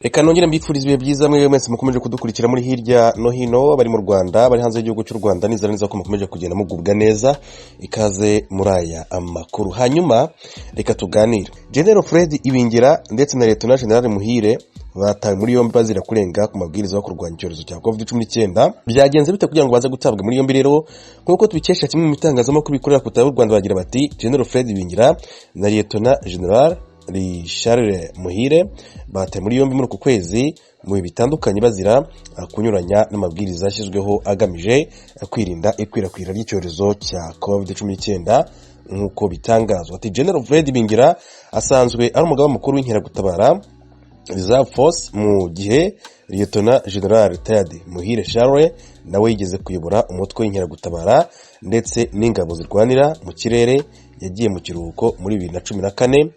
Reka nongere mbifuriza ibihe byiza mwe mwese mukomeje kudukurikira muri hirya no hino bari mu Rwanda bari hanze y'igihugu cy'u Rwanda nizera neza ko mukomeje kugenda mugubwa neza ikaze muri aya amakuru. Hanyuma reka tuganire. General Fred Ibingira ndetse na Lieutenant General Muhire batawe muri yombi bazira kurenga ku mabwiriza yo kurwanya icyorezo cya COVID-19. Byagenze bite kugira ngo baze gutabwa muri yombi rero? Nkuko tubikesha kimwe mu bitangazamakuru bikorera ku butaka bw'u Rwanda bagira bati General Fred Ibingira na Lieutenant General Charles Muhire batawe muri yombi muri uku kwezi mu bitandukanye bazira kunyuranya n'amabwiriza yashyizweho agamije kwirinda ikwirakwira ry'icyorezo cya COVID-19 nkuko bitangazwa. Ati General Fred Ibingira asanzwe ari umugaba mukuru w'inkeragutabara Reserve Force mu gihe Lieutenant General Retired Muhire Charles nawe yigeze kuyobora umutwe w'inkeragutabara ndetse n'ingabo zirwanira mu kirere yagiye mu kiruhuko muri 2014.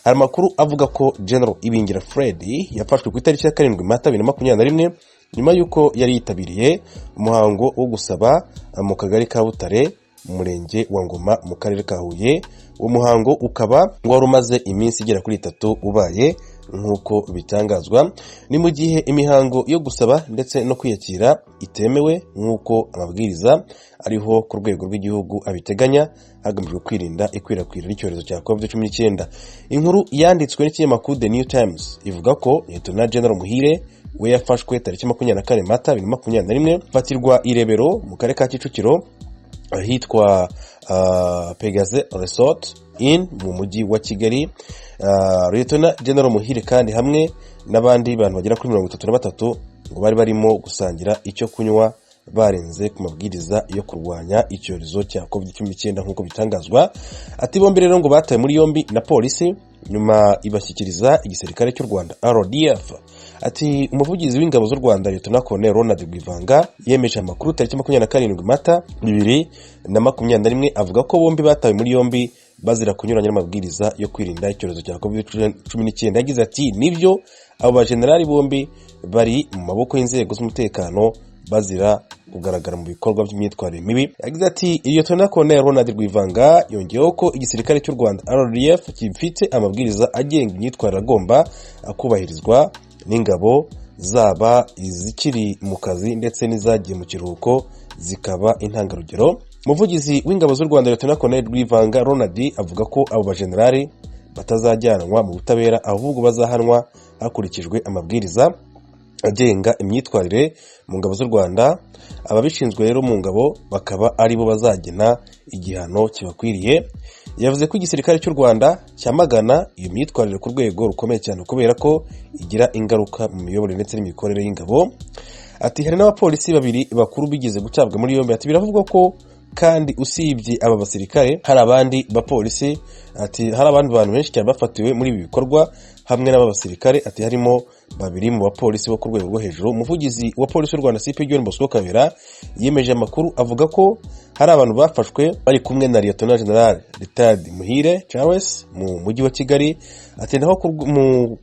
Hari amakuru avuga ko General Ibingira Fred yafashwe ku itariki ya 7 Mata 2021 nyuma yuko yari yitabiriye umuhango wo gusaba mu kagari ka Butare mu murenge wa Ngoma mu karere ka Huye. Uwo muhango ukaba wari umaze iminsi igera kuri 3 ubaye nkuko bitangazwa. Ni mu gihe imihango yo gusaba ndetse no kwiyakira itemewe nkuko amabwiriza ariho ku rwego rw'igihugu abiteganya hagamijwe kwirinda ikwirakwira ry'icyorezo cya COVID-19. Inkuru yanditswe n'ikinyamakuru The New Times ivuga ko Lieutenant General Muhire we yafashwe tariki 24 Mata 2021 fatirwa irebero mu karere ka Kicukiro ahitwa Pegaze Resort Inn mu mujyi wa Kigali. Lieutenant General Muhire kandi hamwe n'abandi bantu bagera kuri 33 ngo bari barimo gusangira icyo kunywa barenze ku mabwiriza yo kurwanya icyorezo cya COVID-19 nkuko bitangazwa. Ati bombi rero ngo bataye muri yombi na polisi nyuma ibashyikiriza igisirikare cy'u Rwanda RDF. Ati umuvugizi w'ingabo z'u Rwanda Lieutenant Colonel Ronald Rwivanga yemeje amakuru tariki 27 Mata 2021 avuga ko bombi batawe muri yombi bazira kunyuranya n'amabwiriza yo kwirinda icyorezo cya COVID-19. Yagize ati nibyo abo bajenerali bombi bari mu maboko y'inzego z'umutekano bazira kugaragara mu bikorwa by'imyitwarire mibi. Yagize ati Lieutenant Colonel Ronald Rwivanga yongeyeho ko igisirikare cy'u Rwanda RDF gifite amabwiriza agenga imyitwarire agomba kubahirizwa n'ingabo zaba izikiri mu kazi ndetse n'izagiye mu kiruhuko zikaba intangarugero. Umuvugizi w'ingabo z'u Rwanda Lieutenant Colonel Rwivanga Ronald avuga ko abo bajenerali batazajyanwa mu butabera ahubwo bazahanwa hakurikijwe amabwiriza agenga imyitwarire mu ngabo z'u Rwanda. Ababishinzwe rero mu ngabo bakaba ari bo bazagena igihano kibakwiriye. Yavuze ko igisirikare cy'u Rwanda cyamagana iyo myitwarire ku rwego rukomeye cyane kubera ko igira ingaruka mu miyoborere ndetse n'imikorere y'ingabo. Ati hari n'abapolisi babiri bakuru bigeze gutabwa muri yombi. Ati biravugwa ko kandi usibye aba basirikare hari abandi bapolisi. Ati hari abandi bantu benshi cyane bafatiwe muri ibi bikorwa hamwe n'abasirikare. Ati harimo babiri mu bapolisi bo ku rwego rwo hejuru. Umuvugizi wa polisi y'u Rwanda CP John Bosco Kabera yemeje amakuru avuga ko hari abantu bafashwe bari kumwe na Lieutenant General Retired Muhire Charles mu mujyi wa Kigali. Ati naho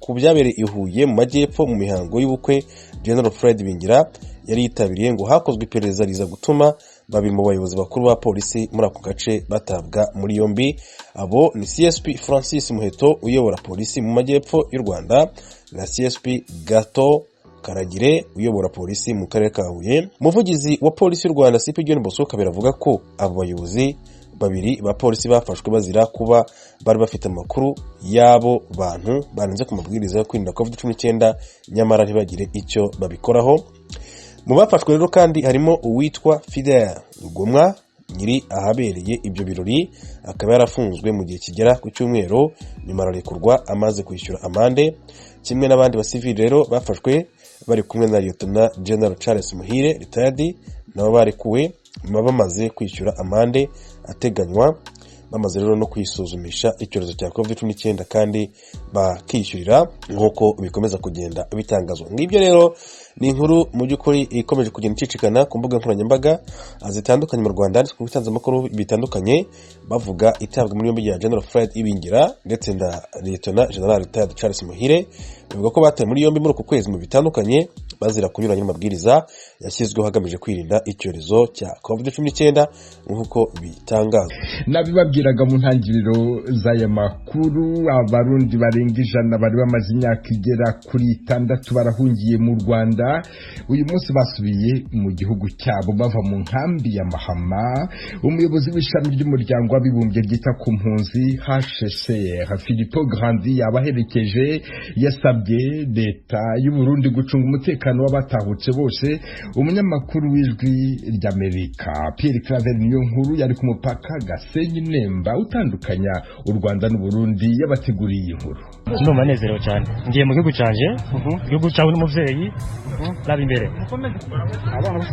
ku byabereye i Huye mu majyepfo mu mihango y'ubukwe General Fred Ibingira yari yitabiriye ngo hakozwe iperereza riza gutuma babiri mu bayobozi bakuru ba polisi muri ako gace batabwa muri yombi. Abo ni CSP Francis Muheto uyobora polisi mu majyepfo y'u Rwanda na CSP Gato Karagire uyobora polisi mu karere ka Huye. Umuvugizi wa polisi y'u Rwanda CP John Bosco Kabera avuga ko abo bayobozi babiri ba polisi bafashwe bazira kuba bari bafite amakuru yabo bantu barenze ku mabwiriza yo kwirinda COVID-19 nyamara ntibagire icyo babikoraho. Mu bafashwe rero kandi harimo uwitwa Fidel Rugomwa nyiri ahabereye ibyo birori akaba yarafunzwe mu gihe kigera ku cyumweru nyuma ararekurwa amaze kwishyura amande. Kimwe n'abandi basivili rero bafashwe bari kumwe na Lieutenant General Charles Muhire Retired nabo barekuwe bamaze kwishyura amande ateganywa bamaze rero no kwisuzumisha icyorezo cya COVID-19 kandi bakishyurira nk'uko bikomeza kugenda bitangazwa. Ngibyo rero ni inkuru mu by'ukuri ikomeje kugenda icicikana ku mbuga nkoranyambaga zitandukanye mu Rwanda ndetse ku bitangazamakuru bitandukanye bavuga itabwa muri yombi ya General Fred Ibingira ndetse na Lieutenant General Retired Charles Muhire. Bivuga ko batawe muri yombi muri uku kwezi mu bitandukanye bazira kunyuranya n'amabwiriza yashyizweho hagamije kwirinda icyorezo cya COVID-19 nk'uko bitangazwa. Nabibabwiraga mu ntangiriro z'aya makuru, abarundi barenga 100 bari bamaze imyaka igera kuri 6 barahungiye mu Rwanda. Uyu munsi basubiye mu gihugu cyabo bava mu nkambi ya Mahama. Umuyobozi w'ishami ry'umuryango w'abibumbye ryita ku mpunzi HCR Filippo Grandi yabaherekeje yasabye leta y'u Burundi gucunga umutekano w'abatahutse bose. Umunyamakuru w'ijwi ry'Amerika Pierre Claver niyo nkuru yari ku mupaka Gasenyi Nemba utandukanya u Rwanda n'u Burundi yabateguriye inkuru. Ndumva nezerewe cyane, ngiye mu gihugu canje, igihugu cyawe n'umuvyeyi nabi imbere abana bose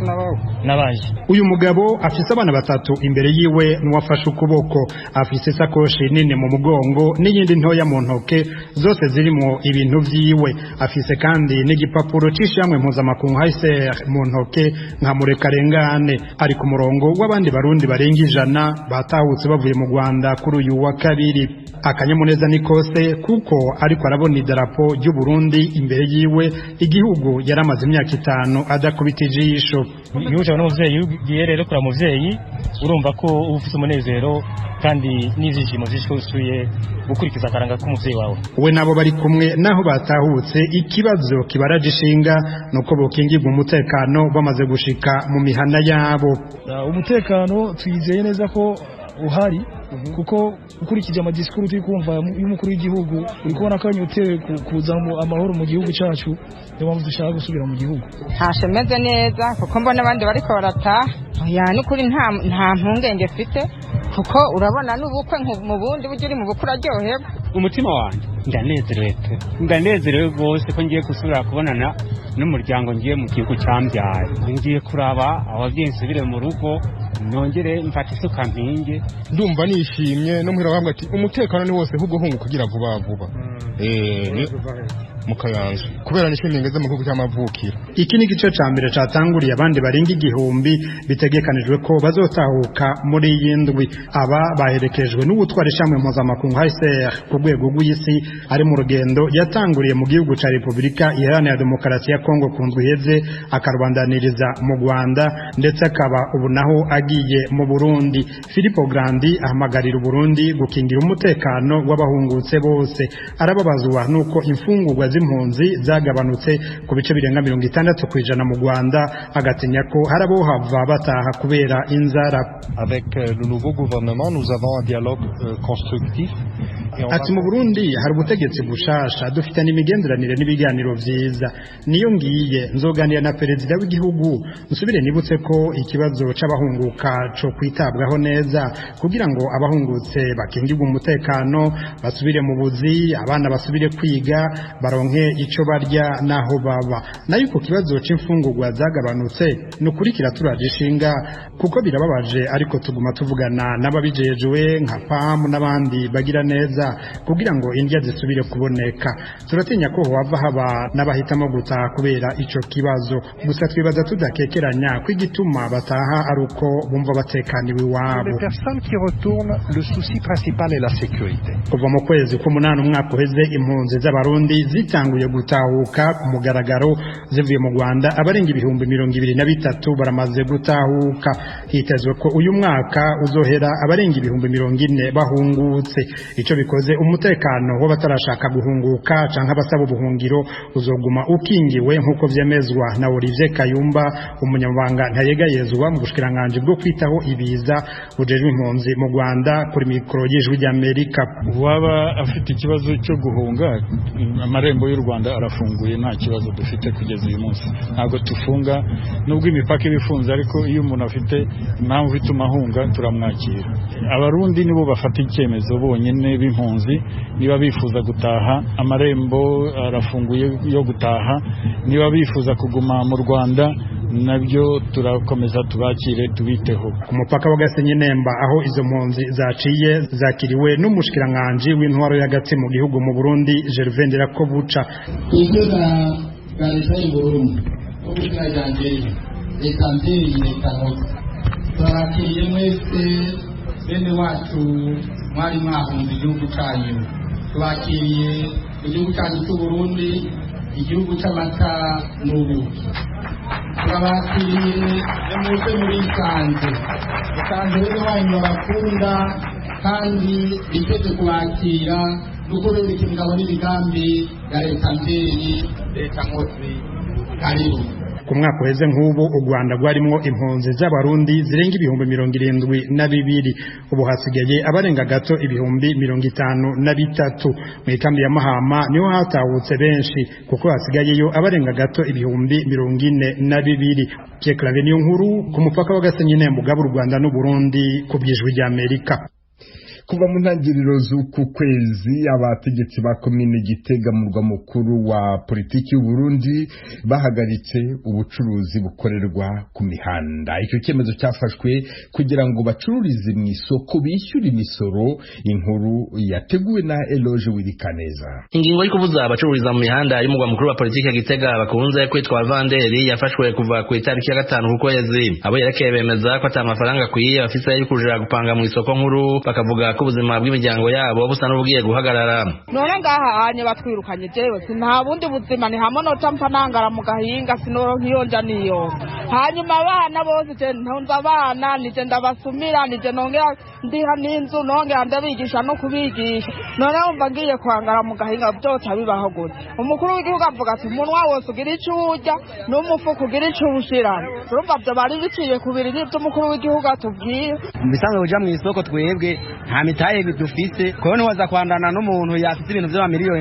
nabanje. Uyu mugabo afise abana batatu imbere yiwe n'uwafashe ukuboko, afise sakoshi nini mu mugongo n'iyindi ntoya mu ntoke, zose zirimo ibintu vyiwe. Afise kandi n'igipapuro c'ishamwe mpuzamakungu HCR mu ntoke nka murekarengane. Ari ku murongo w'abandi barundi barenga 100 batahutse bavuye mu Rwanda kuri uyu wa kabiri. Akanyamuneza ni kose kuko ariko arabona idarapo ry'u Burundi imbere yiwe, igihugu yaramaze imyaka 5 adakubita ijisho. Igihugu cyawe n'umuvyeyi ugiye rero kura muvyeyi, urumva ko ufite umunezero kandi n'ivyishimo vyishuye gukurikiza akaranga k'umuvyeyi wawe. We nabo bari kumwe naho batahutse, ikibazo kibaraje ishinga nuko bokingirwa umutekano bamaze gushika mu mihana yabo. Umutekano twizeye neza ko uhari, kuko ukurikije amadisikuru turi kumva y'umukuru w'igihugu uri kubona ko anyotewe kuza amahoro mu gihugu cyacu, niyo mpamvu dushaka gusubira mu gihugu. Hashemeze neza kuko mbona abandi bariko barataha, yani kuri nta mpungenge mfite, kuko urabona n'ubukwe mu bundi buryo uri mu bukwe uraryoherwa. Umutima wanjye ndanezerewe rwose ko ngiye gusubira kubonana n'umuryango ngiye mu gihugu cyambyaye. Ngiye kuraba abavyeyi nsubire mu rugo, nongere mfate isuka mpinge. Ndumva nishimye no muhira bambwa ati umutekano ni wose ahubwo hungu kugira vuba mu Kayanza kubera nishimye ngeze mu gihugu cy'amavukiro. Iki ni gice ca mbere catanguriye abandi barenga 1000 bitegekanijwe ko bazotahuka muri yindwi. Aba baherekejwe n'ubutwara ishamwe mpuzamakungu HCR ku rwego rw'isi, ari mu rugendo yatanguriye mu gihugu ca Repubulika Iharanira Demokarasi ya Kongo ku ndwi iheze, akarubandaniriza mu Rwanda ndetse akaba ubu naho agiye mu Burundi. Filippo Grandi ahamagarira Burundi gukingira umutekano w'abahungutse bose. Arababazwa nuko imfungurwa z'impunzi zagabanutse ku bice birenga 60% mu Rwanda, agatinya ko harabo hava bataha kubera inzara. Avec le nouveau gouvernement nous avons un dialogue constructif. Ati mu Burundi hari ubutegetsi bushasha, dufite n'imigenderanire n'ibiganiro vyiza. Niyo ngiye nzoganira na perezida w'igihugu nsubire nibutse ko ikibazo c'abahunguka cyo kwitabwaho neza kugira ngo abahungutse bakingirwe umutekano, basubire mu buzi, abana basubire kwiga, baronke ico barya naho baba. Nayo ku kibazo c'imfungurwa zagabanutse nukurikira turajishinga kuko birababaje, ariko tuguma tuvugana n'ababijejwe nka PAM n'abandi bagira neza kugira ngo indya zisubire kuboneka. Turatinya ko hava haba n'abahitamo gutaha kubera ico kibazo, gusa twibaza tudakekeranya kw'igituma bataha aruko bumva batekaniwe iwabo. Les personnes qui retournent, le souci principal est la sécurité. Kuva mu kwezi k'umunani umwaka uheze, impunzi z'abarundi zitanguye gutahuka ku mugaragaro zivuye mu Rwanda. Abarenga 23,000 baramaze gutahuka. Hitezwe ko uyu mwaka uzohera abarenga 40,000 bahungutse. Ico bikoze umutekano w'abatarashaka guhunguka canke abasaba ubuhungiro uzoguma ukingiwe nk'uko vyemezwa na Olivier Kayumba, umunyamabanga ntayegayezwa mu bushikiranganje bwo kwitaho ibiza bujejwe impunzi mu Rwanda, kuri mikoro y'ijwi ry'Amerika. Waba afite ikibazo cyo guhunga, amarembo y'u Rwanda arafunguye, nta kibazo dufite kugeza uyu munsi. Ntabwo tufunga nubwo imipaka ibifunze, ariko iyo umuntu afite impamvu ituma ahunga turamwakira. Abarundi nibo bafata icyemezo bonyene b'impunzi, niba bifuza gutaha amarembo arafunguye yo gutaha, niba bifuza kuguma mu Rwanda nabyo turakomeza tubakire tubiteho. Ku mupaka wa Gasenyi Nemba aho izo mpunzi zaciye zakiriwe n'umushikiranganje w'intwaro y'agati mu gihugu mu Burundi Gervais Ndirakobuca. Ibyo garisa y'Uburundi ubukirajanje ekambiri yekano twarakiriye mwese bene wacu mwari mwahunze igihugu cyanyu, tubakiriye igihugu cyacu cy'u Burundi igihugu cy'amata n'ubuki. Turabakiriye muze murisanze bene wanyu babakunda kandi biteze kubakira no kubereka imigabo n'imigambi ya leta mbyeyi leta nkozi karibu. Ku mwaka uheze nk'ubu u Rwanda rwarimwo impunzi z'abarundi zirenga ibihumbi 72, ubu hasigaye abarenga gato ibihumbi 53. Mu ikambi ya Mahama niho hatahutse benshi kuko hasigayeyo abarenga gato ibihumbi 42. Pierre Claver Niyonkuru ku mupaka wa Gasenyi Nembuga b'u Rwanda n'u Burundi ku bw'Ijwi ry'Amerika. Kuva mu ntangiriro z'uku kwezi abategetsi ba komine Gitega mu murwa mukuru wa politiki y'u Burundi bahagaritse ubucuruzi bukorerwa ku mihanda. Icyo cyemezo cyafashwe kugira ngo bacururize mu isoko bishyura imisoro. Inkuru yateguwe na Eloge Wirikaneza. Ingingo yo kubuza abacururiza mu mihanda y'umurwa mukuru wa politiki ya Gitega bakunze kwitwa Vanderi yafashwe kuva ku itariki ya 5 ku kwezi. Abo yerekeye bemeza ko atamafaranga kwiye bafise yo kuja gupanga mu isoko nkuru, bakavuga ko ubuzima bw'imiryango yabo busa n'ubugiye guhagarara. None ngaha hanye batwirukanye jewe nta bundi buzima ni hamwe no tampa nangara mu gahinga sinoro nkiyonja niyo. Hanyuma abana bose je ntonza abana nije ndabasumira nije nongera ndiha n'inzu nongera ndabigisha no kubigisha. None umva ngiye kwangara mu gahinga byose bibaho gute. Umukuru w'igihugu avuga ati umunwa wose ugira icurya n'umufuko ugira icubushirana. Urumva byo bari biciye kubiri n'ibyo umukuru w'igihugu atubwiye. Bisanzwe uja mu isoko twebwe nta mitaye bidufise ko ntiwaza kwandana n'umuntu yafite ibintu by'amamiliyoni